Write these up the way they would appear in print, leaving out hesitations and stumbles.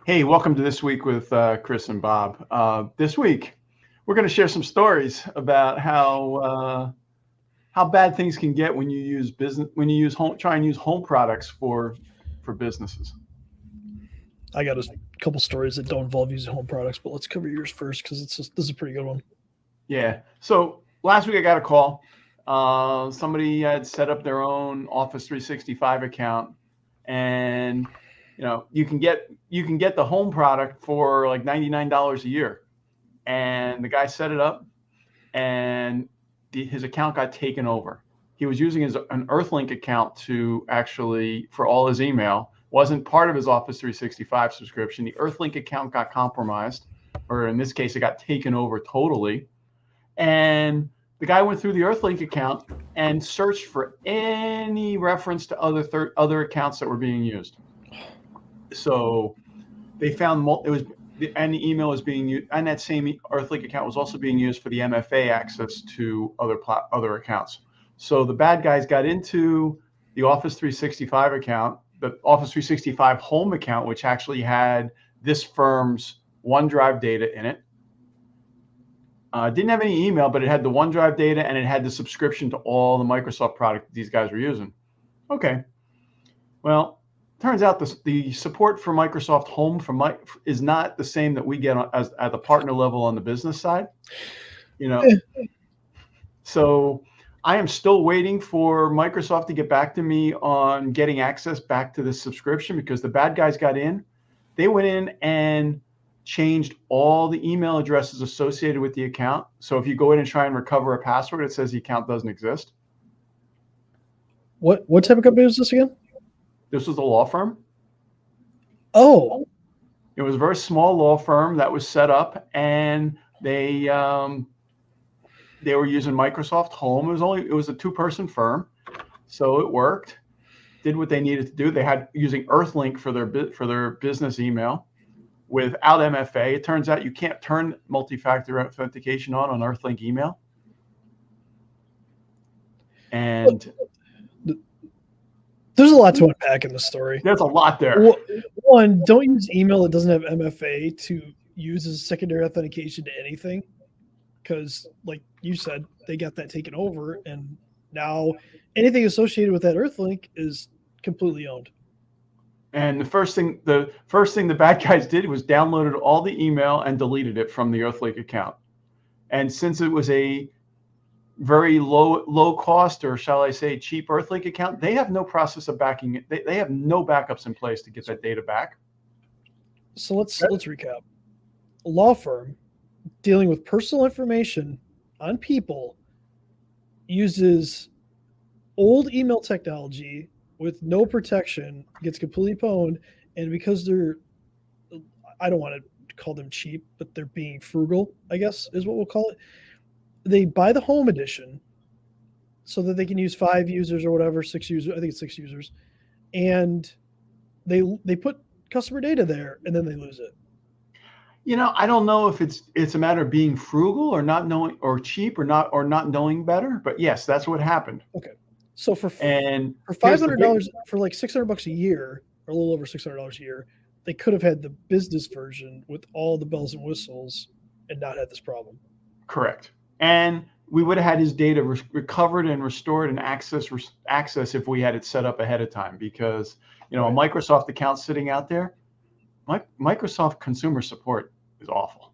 Hey, welcome to This Week with Chris and Bob. This week, we're going to share some stories about how bad things can get when you use try and use home products for businesses. I got a couple stories that don't involve using home products, but let's cover yours first because this is a pretty good one. Yeah. So last week I got a call. Somebody had set up their own Office 365 account, and you can get the home product for like $99 a year. And the guy set it up, and his account got taken over. He was using an Earthlink account to actually for all his email. Wasn't part of his Office 365 subscription. The Earthlink account got compromised, or in this case, it got taken over totally. And the guy went through the Earthlink account and searched for any reference to other accounts that were being used. So they found and the email was being used, and that same Earthlink account was also being used for the MFA access to other accounts. So the bad guys got into the Office 365 account, the Office 365 home account, which actually had this firm's OneDrive data in it. Didn't have any email, but it had the OneDrive data and it had the subscription to all the Microsoft product these guys were using. Okay. Well, turns out the support for Microsoft Home is not the same that we get as at the partner level on the business side. So I am still waiting for Microsoft to get back to me on getting access back to this subscription because the bad guys got in. They went in and changed all the email addresses associated with the account. So if you go in and try and recover a password, it says the account doesn't exist. What type of company was this again? This was a law firm. Oh. It was a very small law firm that was set up, and they were using Microsoft Home. It was a 2-person firm, so it worked. Did what they needed to do. They had using Earthlink for their business email without MFA. It turns out you can't turn multi-factor authentication on Earthlink email. And there's a lot to unpack in the story. There's a lot there. One, don't use email that doesn't have MFA to use as secondary authentication to anything. Because, like you said, they got that taken over, and now anything associated with that Earthlink is completely owned. And the first thing the bad guys did was downloaded all the email and deleted it from the Earthlink account. And since it was a very low cost, or shall I say cheap Earthlink account, they have no process of backing it. They have no backups in place to get that data back. So let's recap. A law firm dealing with personal information on people uses old email technology with no protection, gets completely pwned, and because I don't want to call them cheap, but they're being frugal, I guess is what we'll call it. They buy the home edition so that they can use 5 users or whatever, 6 users, I think it's 6 users, and they put customer data there, and then they lose it. I don't know if it's a matter of being frugal or not knowing, or cheap or not knowing better, but yes, that's what happened. Okay. So for $500, for like $600 a year, or a little over $600 a year, they could have had the business version with all the bells and whistles and not had this problem. Correct. And we would have had his data recovered and restored and access if we had it set up ahead of time, because a Microsoft account sitting out there, Microsoft consumer support is awful.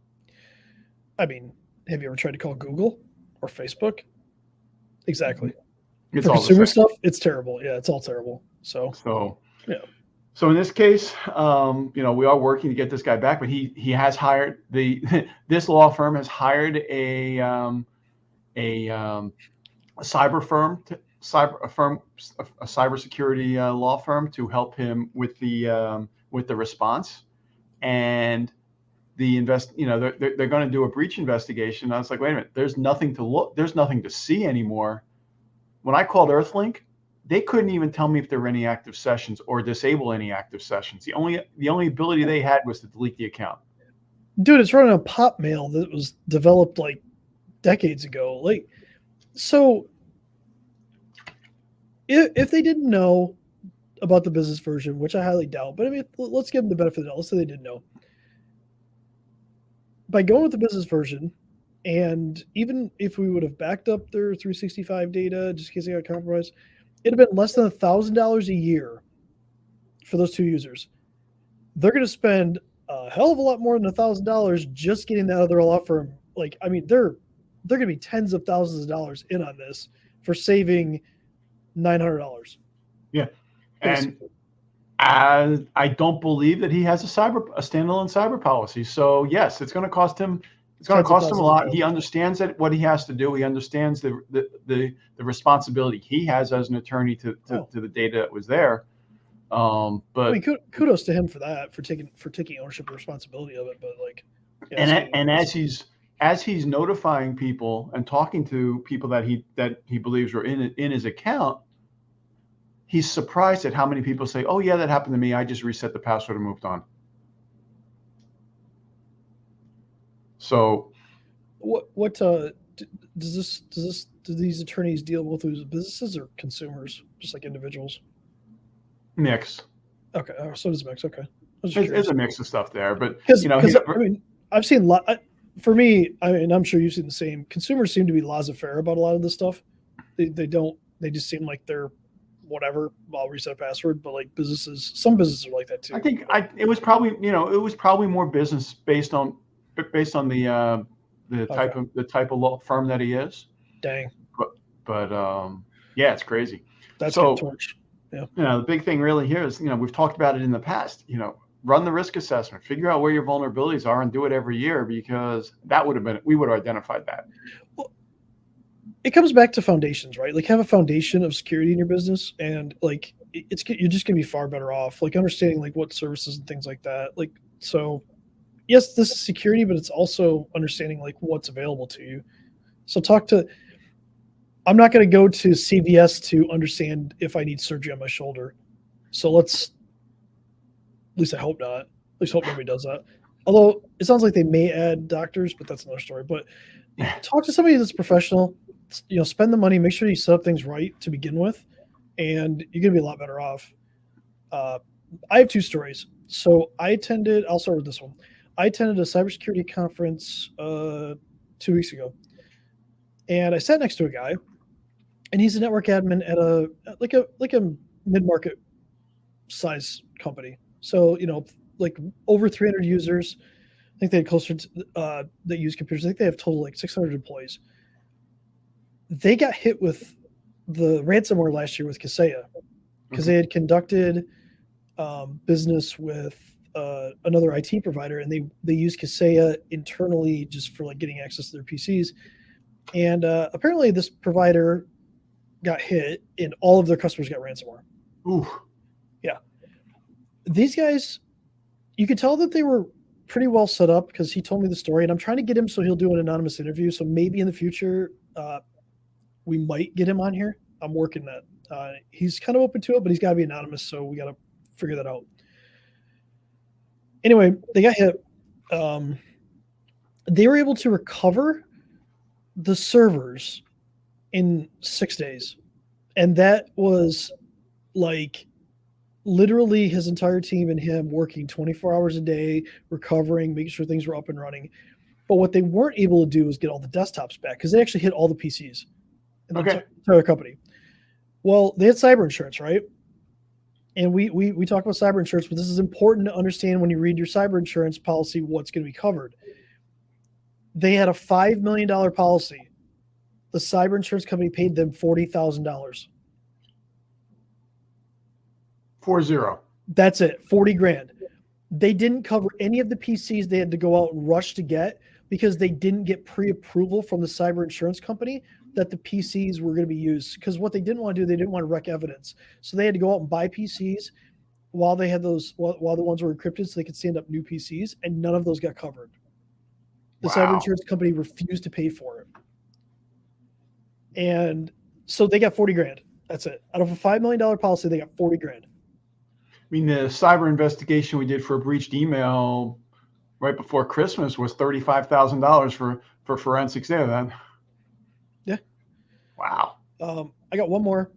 I mean, have you ever tried to call Google or Facebook? Exactly. It's for all consumer stuff, it's terrible. Yeah, it's all terrible. So yeah. So in this case, we are working to get this guy back, but he has hired this law firm has hired a cybersecurity law firm to help him with the response, and they're going to do a breach investigation. I was like, wait a minute, there's nothing to see anymore. When I called Earthlink, they couldn't even tell me if there were any active sessions or disable any active sessions. The only ability they had was to delete the account. Dude, it's running a pop mail that was developed like decades ago. Like, so if they didn't know about the business version, which I highly doubt, but I mean, let's give them the benefit of the doubt. Let's say they didn't know. By going with the business version, and even if we would have backed up their 365 data, just in case they got compromised, it'd have been less than $1,000 a year for those two users. They're going to spend a hell of a lot more than $1,000 just getting that other law firm. Like, I mean, they're going to be tens of thousands of dollars in on this for saving $900. Yeah, and I don't believe that he has a standalone cyber policy. So yes, it's going to cost him. It's going to cost him a lot. He understands that what he has to do. He understands the responsibility he has as an attorney to the data that was there. But I mean, kudos to him for that, for taking ownership and responsibility of it. But like, yeah, and as he's notifying people and talking to people that he believes were in his account, he's surprised at how many people say, "Oh yeah, that happened to me. I just reset the password and moved on." So, what do these attorneys deal with businesses or consumers, just like individuals? Mix. Okay, so does mix. Okay, there's a mix of stuff there, but I mean, I've seen for me. I mean, I'm sure you've seen the same. Consumers seem to be laissez-faire about a lot of this stuff. They just seem like they're whatever. I'll reset a password, but like some businesses are like that too. I think it was probably more business based on the type of law firm that he is. Dang. But yeah, it's crazy. That's so torch. Yeah. The big thing really here is, we've talked about it in the past, run the risk assessment, figure out where your vulnerabilities are and do it every year, because we would have identified that. Well, it comes back to foundations, right? Like, have a foundation of security in your business, and like you're just going to be far better off, like understanding like what services and things like that. Like, so yes, this is security, but it's also understanding like what's available to you. So I'm not going to go to CVS to understand if I need surgery on my shoulder. So at least I hope not. At least hope nobody does that. Although it sounds like they may add doctors, but that's another story. But talk to somebody that's professional, spend the money, make sure you set up things right to begin with, and you're going to be a lot better off. I have two stories. So I'll start with this one. I attended a cybersecurity conference 2 weeks ago, and I sat next to a guy, and he's a network admin at a mid-market size company. So, like over 300 users. I think they had closer to that use computers. I think they have total like 600 employees. They got hit with the ransomware last year with Kaseya because they had conducted business with another IT provider, and they used Kaseya internally just for like getting access to their PCs. And apparently this provider got hit and all of their customers got ransomware. Ooh. Yeah. These guys, you could tell that they were pretty well set up because he told me the story, and I'm trying to get him so he'll do an anonymous interview. So maybe in the future, we might get him on here. I'm working that. He's kind of open to it, but he's got to be anonymous. So we got to figure that out. Anyway, they got hit. They were able to recover the servers in 6 days. And that was like literally his entire team and him working 24 hours a day, recovering, making sure things were up and running. But what they weren't able to do was get all the desktops back because they actually hit all the PCs in the entire company. Well, they had cyber insurance, right? And we talk about cyber insurance, but this is important to understand when you read your cyber insurance policy, what's going to be covered. They had a $5 million policy. The cyber insurance company paid them $40,000. 40. That's it. 40 grand. They didn't cover any of the PCs they had to go out and rush to get because they didn't get pre-approval from the cyber insurance company that the PCs were going to be used. Because what they didn't want to do, they didn't want to wreck evidence. So they had to go out and buy PCs while they had while the ones were encrypted so they could stand up new PCs, and none of those got covered. The cyber insurance company refused to pay for it. And so they got 40 grand. That's it. Out of a $5 million policy, they got 40 grand. I mean, the cyber investigation we did for a breached email right before Christmas was $35,000 for forensics there then. Yeah. Wow. I got one more.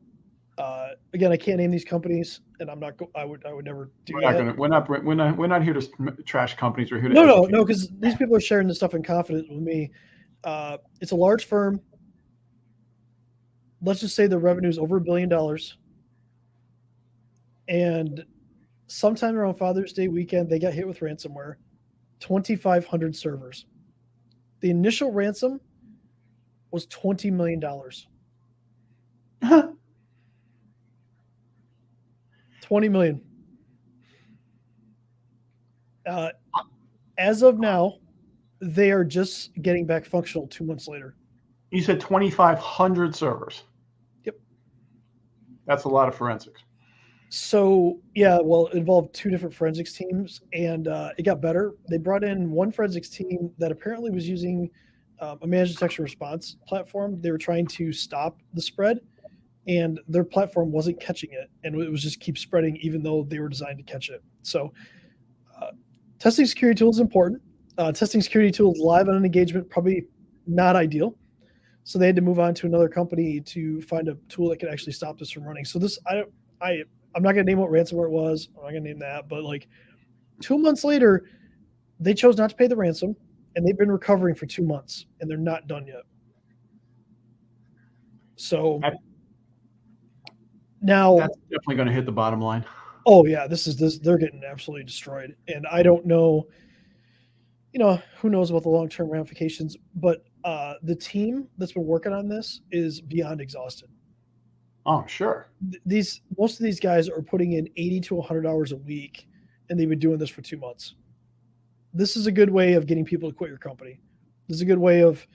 Again, I can't name these companies, and I'm not. I would never do that. We're not here to trash companies. We're here to No, educate. because these people are sharing this stuff in confidence with me. It's a large firm. Let's just say the revenue is over $1 billion, and sometime around Father's Day weekend, they got hit with ransomware. 2,500 servers. The initial ransom was $20 million. 20 million. As of now, they are just getting back functional 2 months later. You said 2,500 servers. Yep. That's a lot of forensics. So, yeah, well, it involved 2 different forensics teams, and it got better. They brought in one forensics team that apparently was using a managed detection response platform. They were trying to stop the spread, and their platform wasn't catching it, and it was just keep spreading even though they were designed to catch it. So testing security tools is important. Testing security tools live on an engagement, probably not ideal. So they had to move on to another company to find a tool that could actually stop this from running. So this, I'm not going to name what ransomware it was. I'm not going to name that, but like 2 months later, they chose not to pay the ransom, and they've been recovering for 2 months, and they're not done yet. So now that's definitely going to hit the bottom line. Oh yeah, they're getting absolutely destroyed. And I don't know, who knows about the long-term ramifications, but the team that's been working on this is beyond exhausted. Oh, sure. Most of these guys are putting in 80 to 100 hours a week, and they've been doing this for 2 months. This is a good way of getting people to quit your company. This is a good way of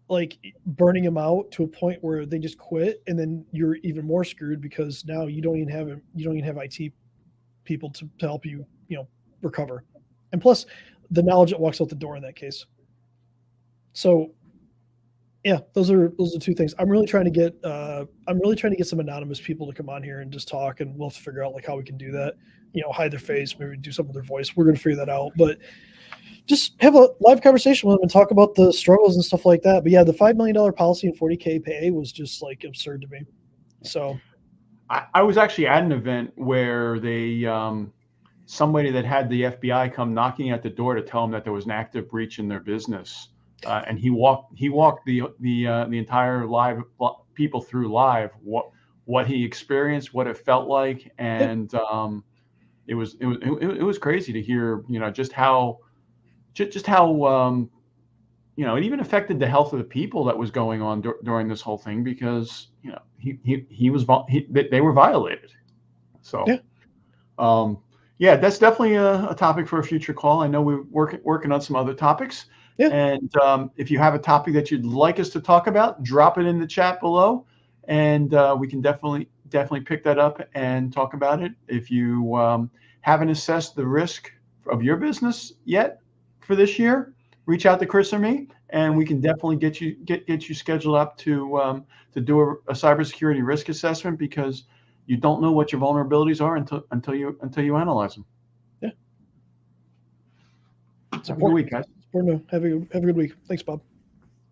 like burning them out to a point where they just quit, and then you're even more screwed because now you don't even have IT people to help you, recover. And plus the knowledge that walks out the door in that case. So yeah, those are 2 things. I'm really trying to get some anonymous people to come on here and just talk, and we'll figure out like how we can do that. Hide their face, maybe do something with their voice. We're going to figure that out, but just have a live conversation with them and talk about the struggles and stuff like that. But yeah, the $5 million policy and $40K pay was just like absurd to me. So I was actually at an event where they somebody that had the FBI come knocking at the door to tell them that there was an active breach in their business. And he walked the entire live people through live what he experienced, what it felt like, and it was crazy to hear just how it even affected the health of the people that was going on during this whole thing because they were violated. So that's definitely a topic for a future call. I know we're working on some other topics. Yeah. And if you have a topic that you'd like us to talk about, drop it in the chat below, and we can definitely pick that up and talk about it. If you haven't assessed the risk of your business yet for this year, reach out to Chris or me, and we can definitely get you scheduled up to do a cybersecurity risk assessment, because you don't know what your vulnerabilities are until you analyze them. Yeah. Have a good week, guys. Have a good week. Thanks, Bob.